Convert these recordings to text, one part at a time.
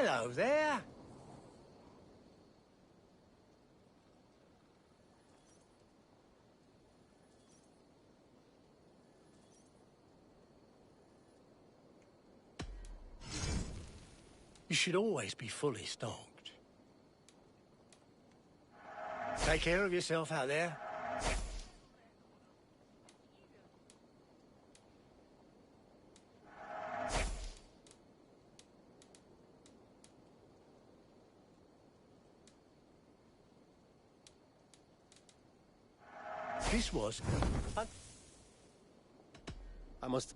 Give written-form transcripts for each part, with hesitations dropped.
Hello there. You should always be fully stocked. Take care of yourself out there. This was... I must...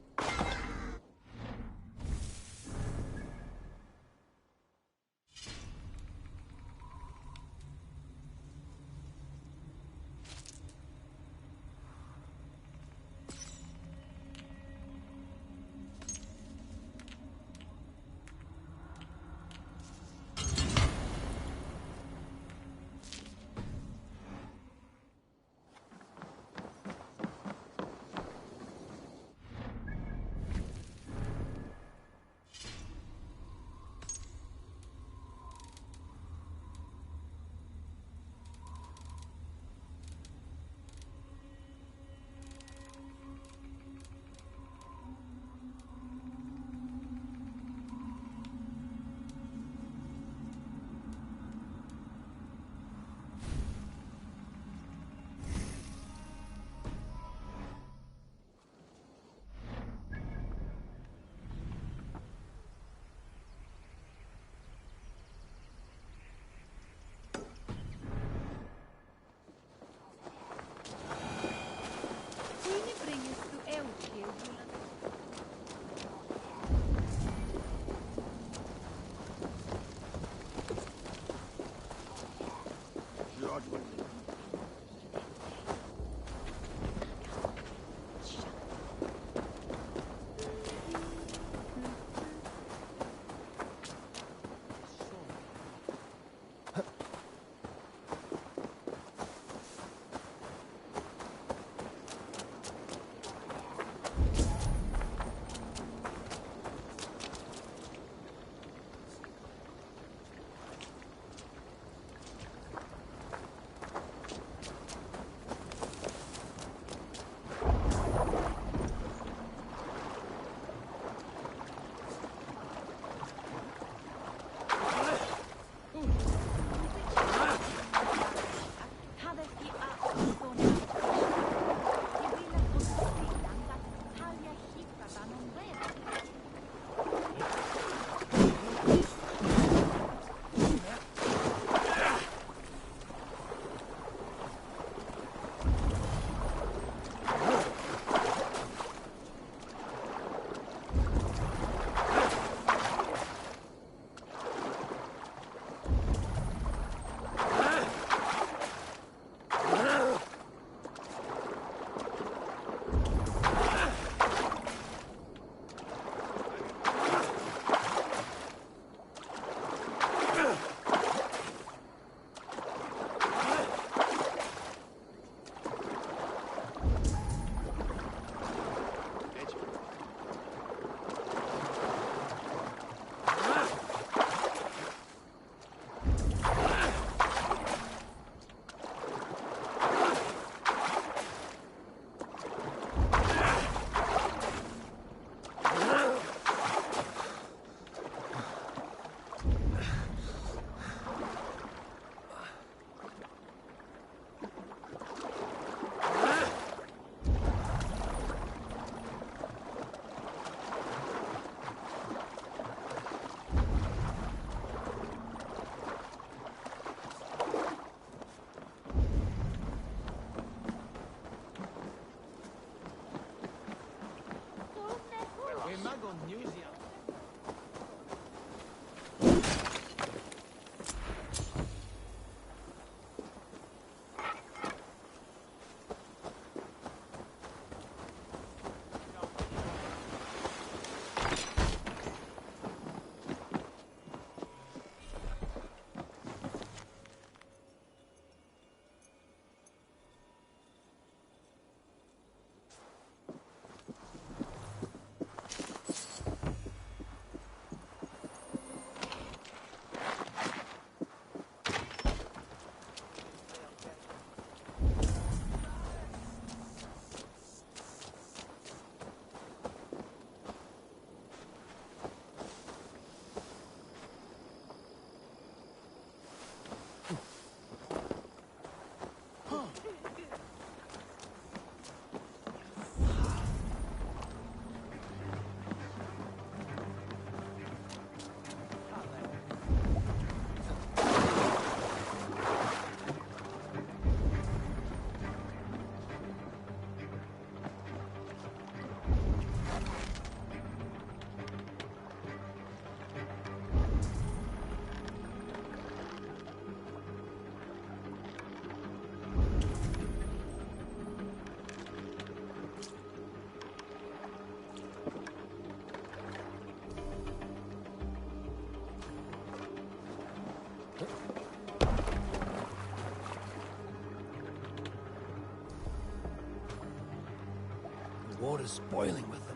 water's boiling with them.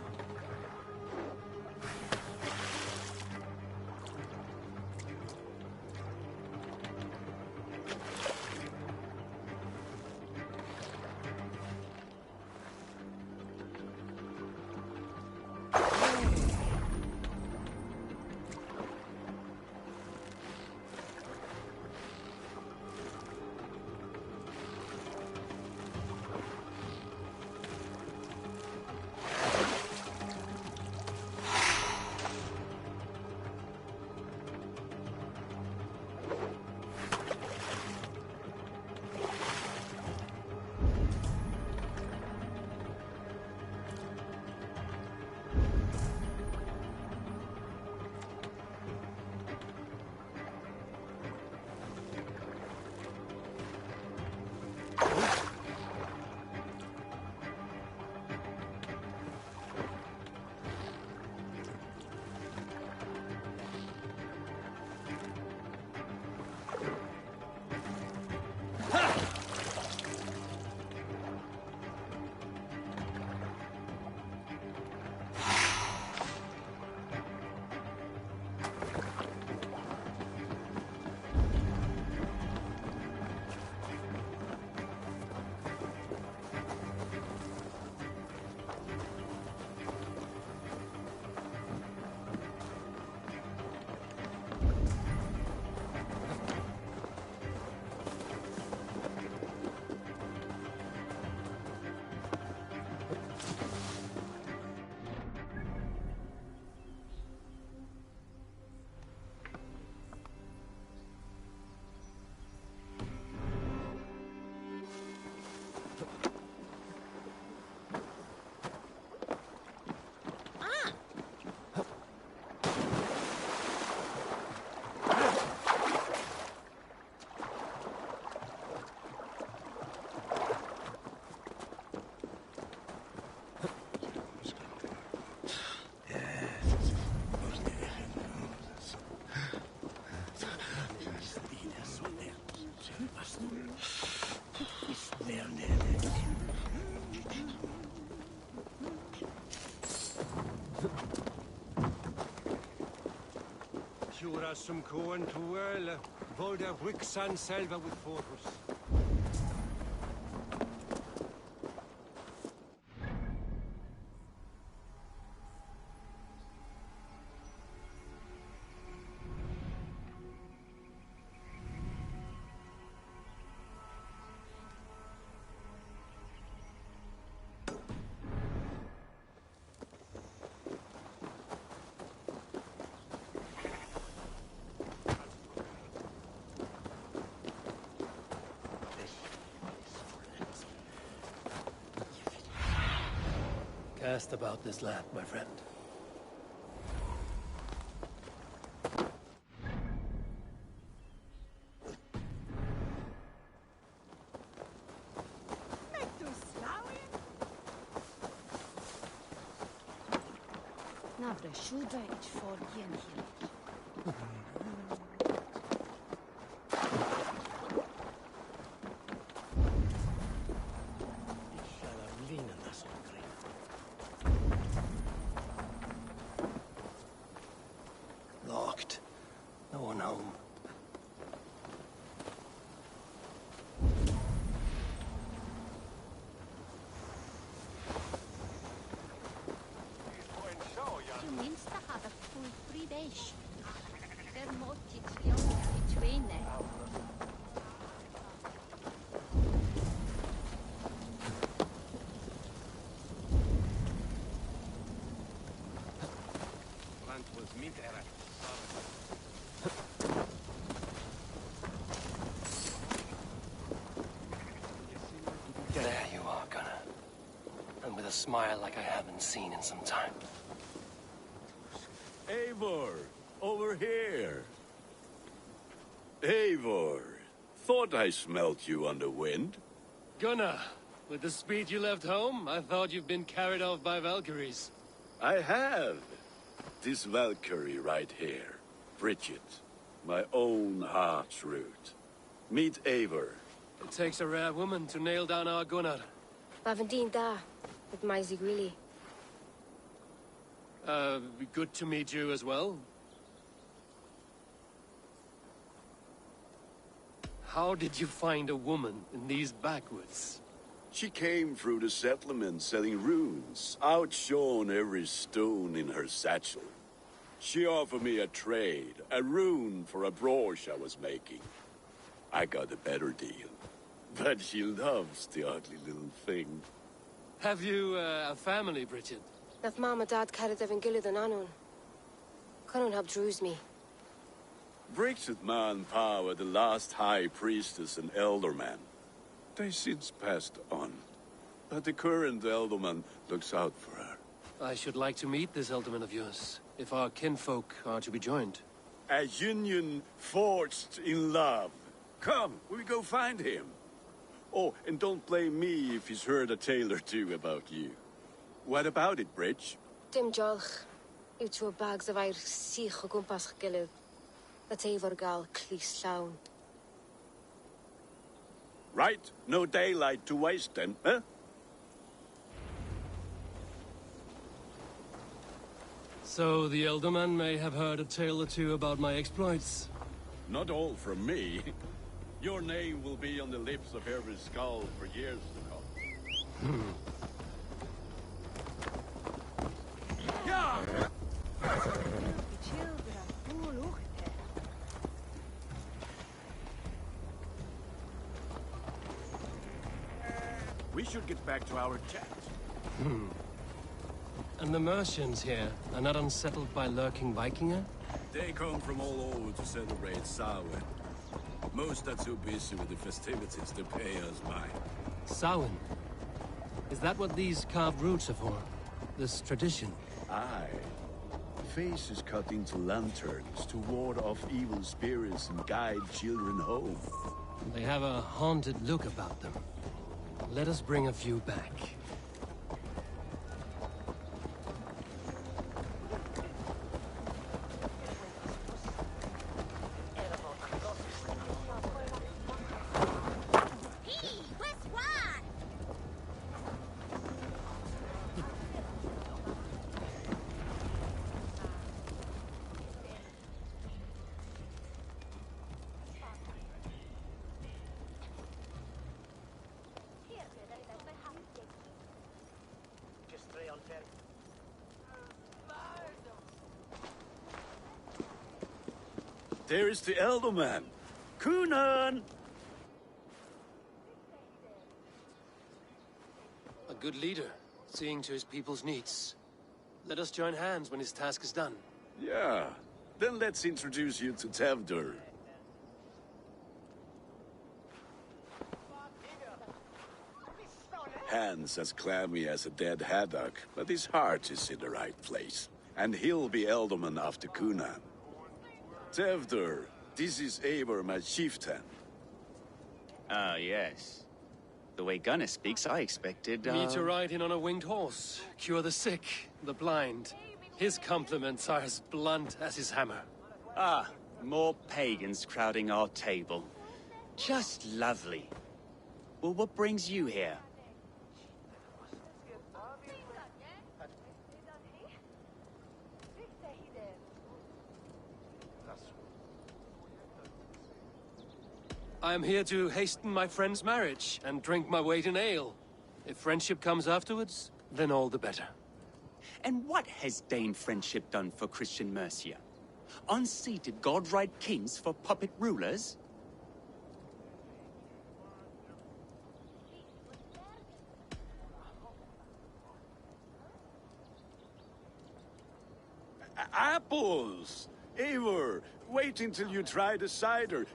Jura som koen tuel, volda Wixan selva with Fortus. Cast about this land, my friend. Navre shuda ich for yen hier. Locked. No one home. Minst har det full privilege. Der motigt jonga I tvene. There you are, Gunnar. And with a smile like I haven't seen in some time. Eivor, over here. Eivor, thought I smelt you on the wind. Gunnar, with the speed you left home, I thought you've been carried off by Valkyries. I have. This Valkyrie right here, Bridget, my own heart's root. Meet Eivor. It takes a rare woman to nail down our Gunnar. Bavendine da, with my Zigrili. Good to meet you as well. How did you find a woman in these backwoods? She came through the settlement selling runes, outshone every stone in her satchel. She offered me a trade, a rune for a brooch I was making. I got a better deal. But she loves the ugly little thing. Have you a family, Bridget? Nath Mom a Dad carried evan gilid an anun. Cannon have drews me. Bridget Ma and Pa were the last high priestess and elderman. They since passed on. But the current elderman looks out for her. I should like to meet this elderman of yours, if our kinfolk are to be joined. A union forged in love. Come, we go find him. Oh, and don't blame me if he's heard a tale or two about you. What about it, Bridge? Dim jolch. You two bags of air sich o gwmpas gilid. That efo'r gal clis llawn. Right, no daylight to waste then, huh? So the elderman may have heard a tale or two about my exploits. Not all from me. Your name will be on the lips of every skull for years to come. Yeah! We should get back to our chat. And the Mercians here are not unsettled by lurking Vikinger? They come from all over to celebrate Samhain. Most are too busy with the festivities to pay us mind. Samhain? Is that what these carved roots are for? This tradition? Aye. Faces cut into lanterns to ward off evil spirits and guide children home. They have a haunted look about them. Let us bring a few back. There is the Elderman. Kunan! A good leader, seeing to his people's needs. Let us join hands when his task is done. Yeah. Then let's introduce you to Tevdur. Hands as clammy as a dead haddock, but his heart is in the right place. And he'll be Elderman after Kunan. Tevdur, this is Eivor, my chieftain. Ah, yes. The way Gunnar speaks, I expected, Me to ride in on a winged horse, cure the sick, the blind. His compliments are as blunt as his hammer. Ah, more pagans crowding our table. Just lovely. Well, what brings you here? I am here to hasten my friend's marriage and drink my weight in ale. If friendship comes afterwards, then all the better. And what has Dane friendship done for Christian Mercia? Unseated godright kings for puppet rulers? Apples! Eivor, wait until you try the cider.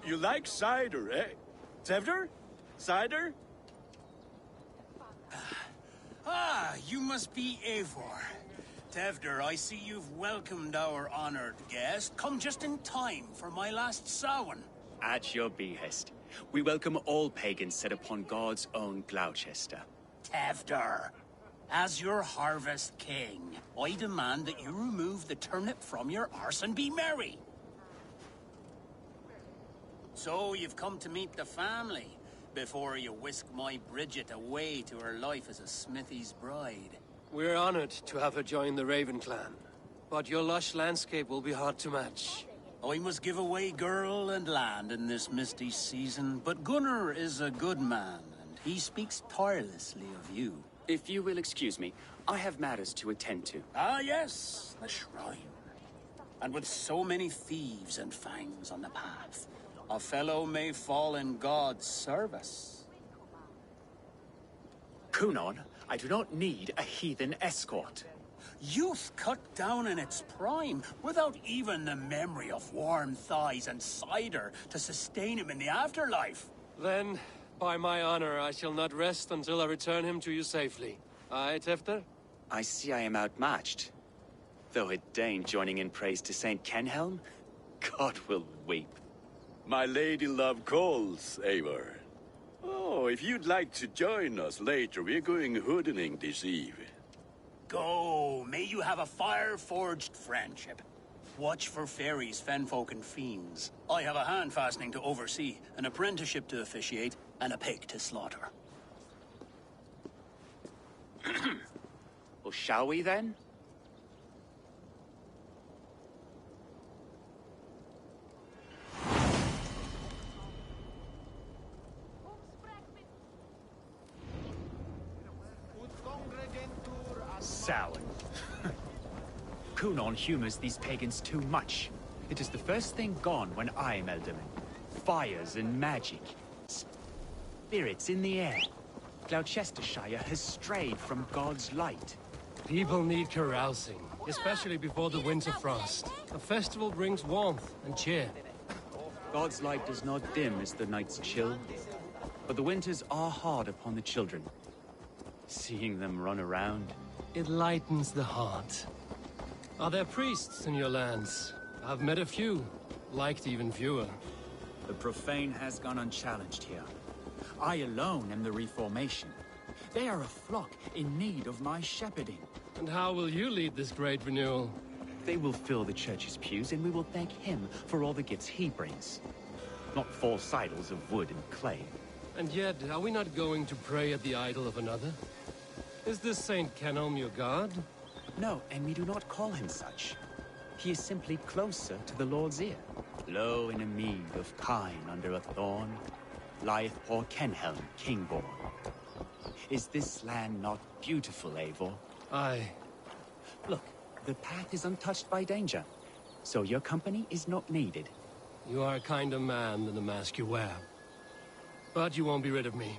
You like cider, eh? Tevdur? Cider? Ah, you must be Eivor. Tevdur, I see you've welcomed our honored guest. Come just in time for my last Samhain. At your behest. We welcome all pagans set upon God's own Gloucester. Tevdur, as your harvest king, I demand that you remove the turnip from your arse and be merry. So you've come to meet the family before you whisk my Bridget away to her life as a smithy's bride. We're honored to have her join the Raven clan. But your lush landscape will be hard to match. I must give away girl and land in this misty season, but Gunnar is a good man, and he speaks tirelessly of you. If you will excuse me, I have matters to attend to. Ah, yes, the shrine. And with so many thieves and fangs on the path, a fellow may fall in God's service. Kunon, I do not need a heathen escort. Youth cut down in its prime, without even the memory of warm thighs and cider to sustain him in the afterlife. Then, by my honor, I shall not rest until I return him to you safely. Aye, Tefter? I see I am outmatched. Though a Dane joining in praise to Saint Kenhelm, God will weep. My lady love calls, Eivor. Oh, if you'd like to join us later, we're going hoodening this eve. Go, may you have a fire-forged friendship. Watch for fairies, fenfolk, and fiends. I have a hand fastening to oversee, an apprenticeship to officiate, and a pig to slaughter. Well, shall we then? Sour. Kunon humors these pagans too much. It is the first thing gone when I am Elderman. Fires and magic. Spirits in the air. Gloucestershire has strayed from God's light. People need carousing, especially before the winter frost. A festival brings warmth and cheer. God's light does not dim as the nights chill, but the winters are hard upon the children. Seeing them run around, It lightens the heart. Are there priests in your lands? I've met a few, liked even fewer. the profane has gone unchallenged here. I alone am the reformation. They are a flock in need of my shepherding. And how will you lead this great renewal? They will fill the church's pews, and we will thank him for all the gifts he brings. Not false idols of wood and clay. And yet, are we not going to pray at the idol of another? Is this Saint Kenelm your god? No, and we do not call him such. He is simply closer to the Lord's ear. Low in a mead of kine under a thorn, lieth poor Kenhelm, king-born. Is this land not beautiful, Eivor? Aye. Look, the path is untouched by danger, so your company is not needed. You are a kinder man than the mask you wear. But you won't be rid of me.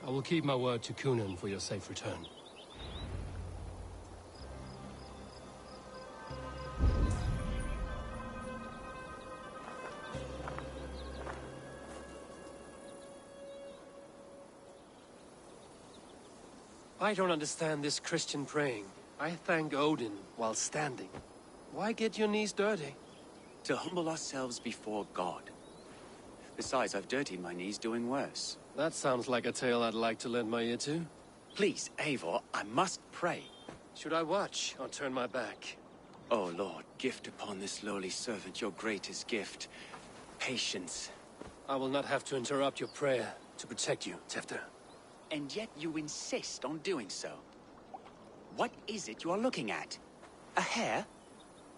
I will keep my word to Kunan for your safe return. I don't understand this Christian praying. I thank Odin while standing. Why get your knees dirty? To humble ourselves before God. Besides, I've dirtied my knees doing worse. That sounds like a tale I'd like to lend my ear to. Please, Eivor, I must pray. Should I watch or turn my back? Oh, Lord, gift upon this lowly servant your greatest gift. Patience. I will not have to interrupt your prayer to protect you, Tefter. And yet you insist on doing so. What is it you are looking at? A hare?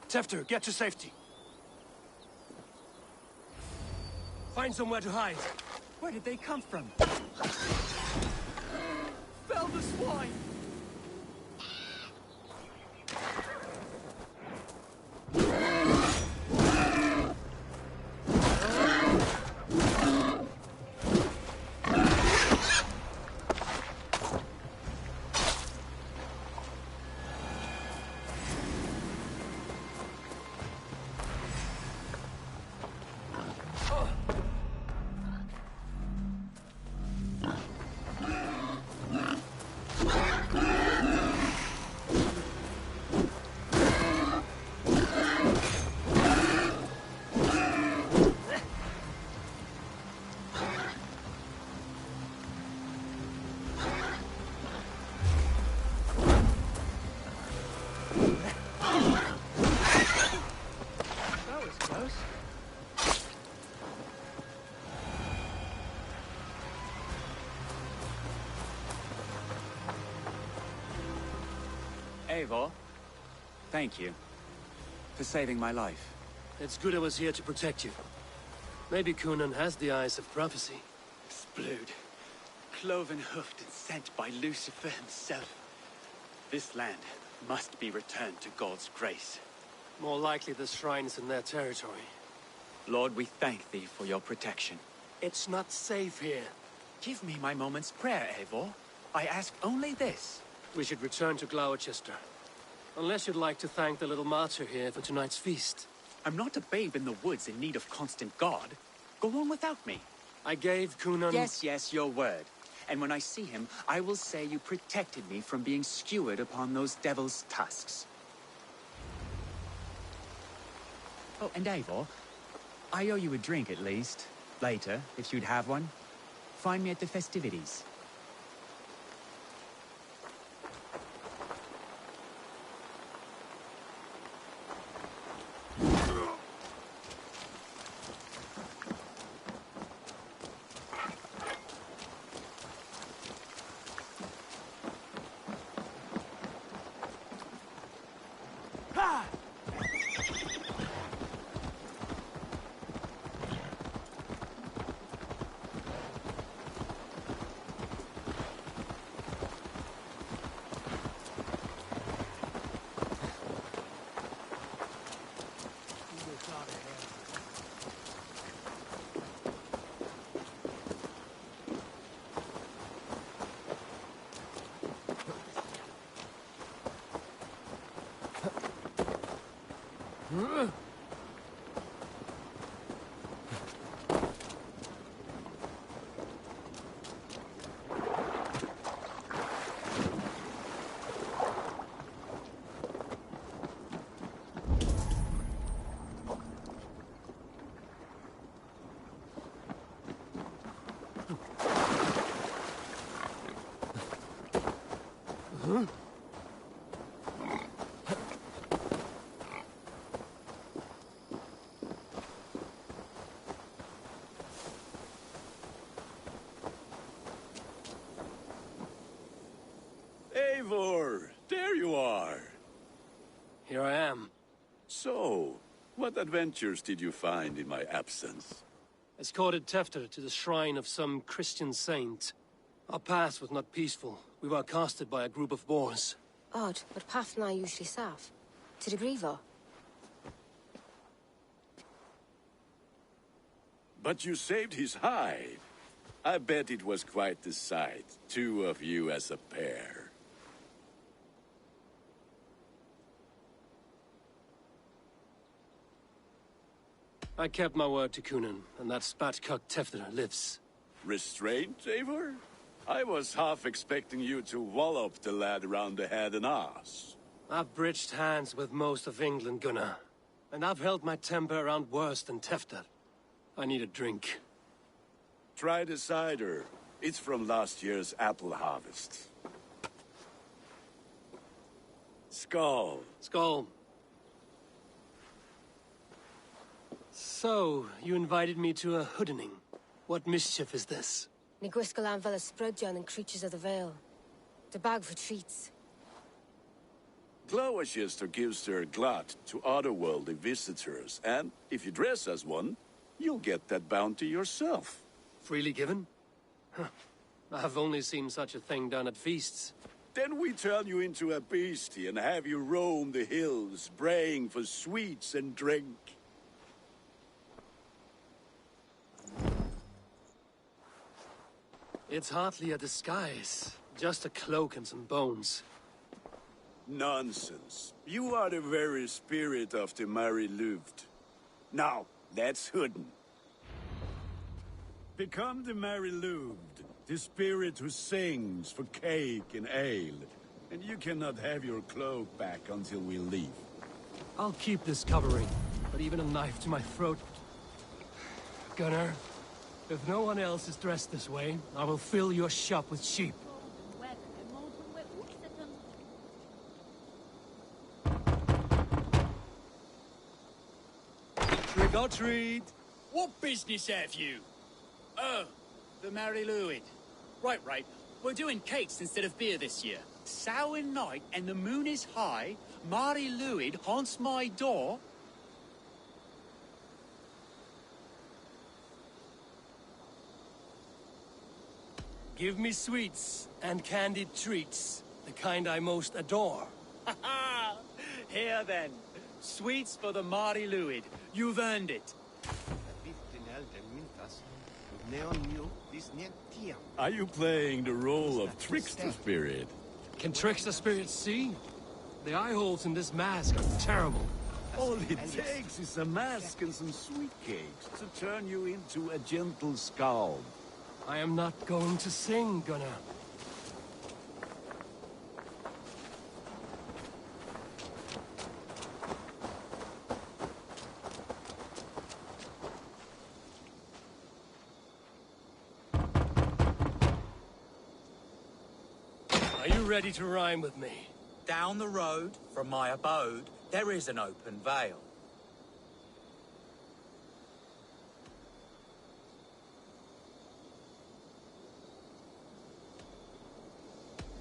Tefter, get to safety. Find somewhere to hide. Where did they come from? Fell the swine! Eivor, thank you for saving my life. It's good I was here to protect you. Maybe Conan has the eyes of prophecy. Splode, cloven-hoofed and sent by Lucifer himself. This land must be returned to God's grace. More likely the shrine is in their territory. Lord, we thank thee for your protection. It's not safe here. Give me my moment's prayer, Eivor. I ask only this. We should return to Gloucester. Unless you'd like to thank the little martyr here for tonight's feast. I'm not a babe in the woods in need of constant guard. Go on without me. I gave Conan... Yes, your word. And when I see him, I will say you protected me from being skewered upon those devil's tusks. Oh, and Eivor, I owe you a drink at least. Later, if you'd have one. Find me at the festivities. Eivor, there you are. Here I am. So, what adventures did you find in my absence? Escorted Tefter to the shrine of some Christian saint. Our path was not peaceful. We were accosted by a group of boars. Odd, but path na usually safe. To the Grievo. But you saved his hide. I bet it was quite the sight, two of you as a pair. I kept my word to Conan, and that spatcock Tefter lives. Restraint, Eivor? I was half expecting you to wallop the lad around the head and ass. I've bridged hands with most of England, Gunnar. And I've held my temper around worse than Tefter. I need a drink. Try the cider. It's from last year's apple harvest. Skull. Skull. So, you invited me to a hoodening. What mischief is this? Ni gwisgalan fel ysbrydion and creatures of the Vale. The bag for treats. Gloucester gives their glut to otherworldly visitors, and if you dress as one, you'll get that bounty yourself. Freely given? Huh. I've only seen such a thing done at feasts. Then we turn you into a beastie and have you roam the hills, braying for sweets and drink. It's hardly a disguise. Just a cloak and some bones. Nonsense. You are the very spirit of the Mary Louved. Now, that's Hooden. Become the Mary Louved, the spirit who sings for cake and ale. And you cannot have your cloak back until we leave. I'll keep this covering, but even a knife to my throat... Gunnar, if no one else is dressed this way, I will fill your shop with sheep. Trick or treat! What business have you? Oh, the Mary Louid. Right. We're doing cakes instead of beer this year. Samhain night and the moon is high. Mari Luid haunts my door. Give me sweets and candied treats, the kind I most adore. Ha ha! Here then. Sweets for the Mari Luid. You've earned it. Are you playing the role of trickster spirit? Can trickster spirits see? The eye holes in this mask are terrible. All it takes is a mask and some sweet cakes to turn you into a gentle scald. I am not going to sing, Gunnar. Are you ready to rhyme with me? Down the road from my abode, there is an open vale.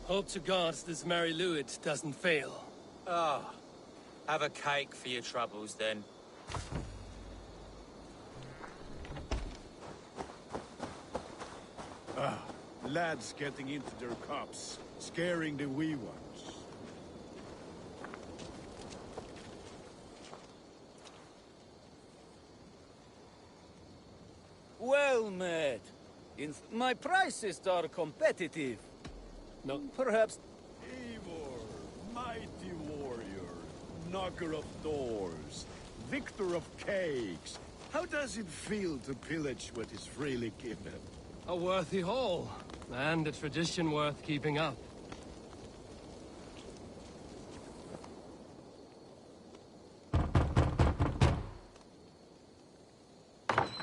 Hope to God this Mary Luid doesn't fail. Ah, have a cake for your troubles then. Lads getting into their cups, scaring the wee ones. Well met. My prices are competitive. No. Perhaps... Eivor, mighty warrior, knocker of doors, victor of cakes. How does it feel to pillage what is freely given? A worthy haul, and a tradition worth keeping up.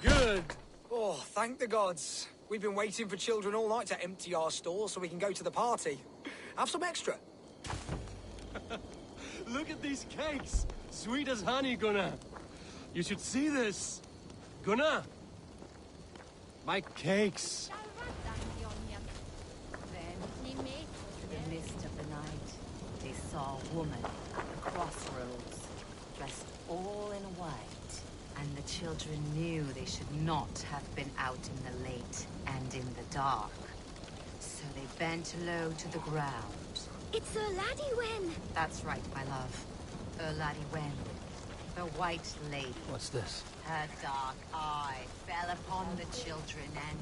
Good! Oh, thank the gods. We've been waiting for children all night to empty our stores so we can go to the party. Have some extra. Look at these cakes! Sweet as honey, Gunnar. You should see this. Gunnar! My cakes. Then he made In the mist of the night, they saw a woman at the crossroads, dressed all in white, and the children knew they should not have been out in the late and in the dark. So they bent low to the ground. It's a laddie Wen. That's right, my love. Laddie Wen, the White Lady. What's this? Her dark eye fell upon the children and...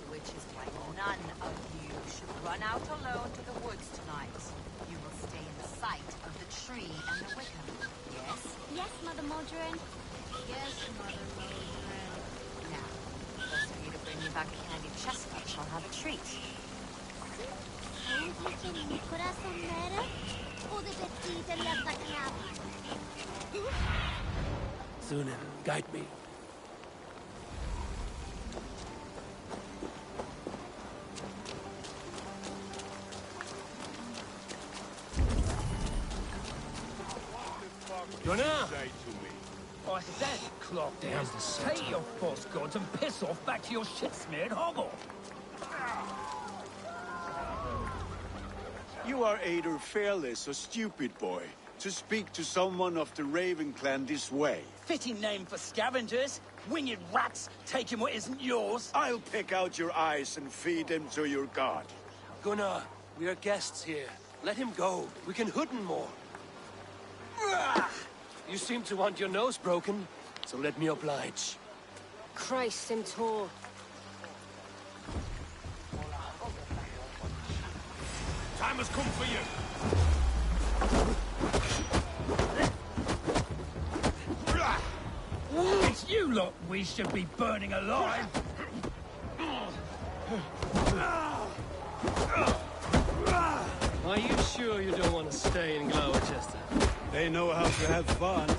Which is why none of you should run out alone to the woods tonight. You will stay in sight of the tree and the wickham. Yes? Yes, Mother Modron. Yes, Mother Modron. Now, first for you to bring me back a candied chestnut, I'll have a treat. Sunan, guide me. Gunnar! I said, clock Damn the centaur. Take your false gods and piss off back to your shit-smeared hovel. You are either fearless or stupid, boy, to speak to someone of the Raven clan this way. Fitting name for scavengers. Winged rats taking what isn't yours. I'll pick out your eyes and feed them to your god. Gunnar, we are guests here. Let him go. We can hoot him more. You seem to want your nose broken, so let me oblige. Christ, Centaur. Time has come for you. It's you lot we should be burning alive. Are you sure you don't want to stay in Gloucester? They know how to have fun.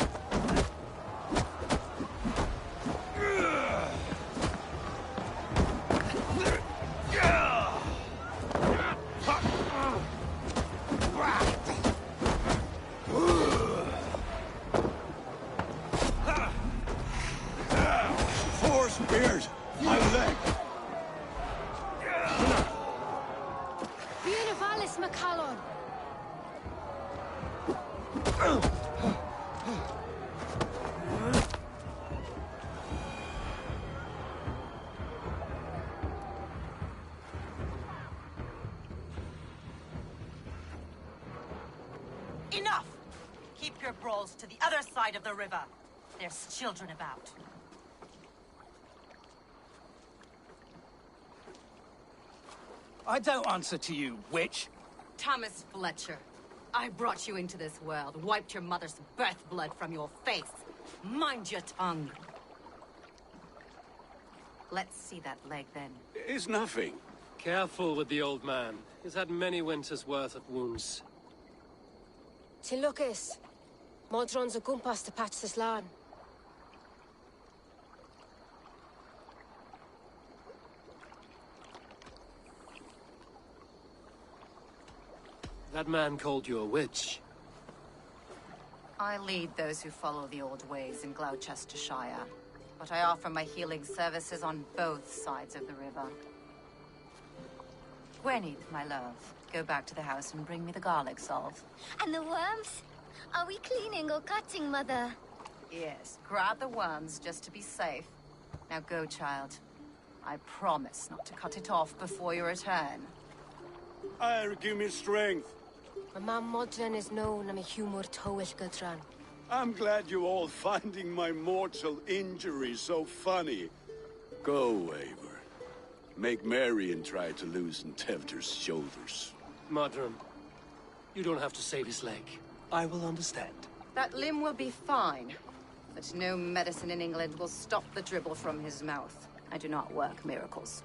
speared my leg. Bien Valis Macallon. Enough! Keep your brawls to the other side of the river. There's children about. I don't answer to you, witch. Thomas Fletcher, I brought you into this world, wiped your mother's birth blood from your face. Mind your tongue. Let's see that leg, then. It's nothing. Careful with the old man. He's had many winters' worth of wounds. Till Lucas. Modron's a gumpas to patch this lawn. That man called you a witch. I lead those who follow the old ways in Gloucestershire, but I offer my healing services on both sides of the river. Gweneth, my love, go back to the house and bring me the garlic salve. And the worms? Are we cleaning or cutting, Mother? Yes, grab the worms just to be safe. Now go, child. I promise not to cut it off before your return. Give me strength. My mam Modron is known am a humor towish gudran. I'm glad you all finding my mortal injury so funny. Go, Eivor. Make merry and try to loosen Tevter's shoulders. Modron, you don't have to save his leg. I will understand. That limb will be fine, but no medicine in England will stop the dribble from his mouth. I do not work miracles.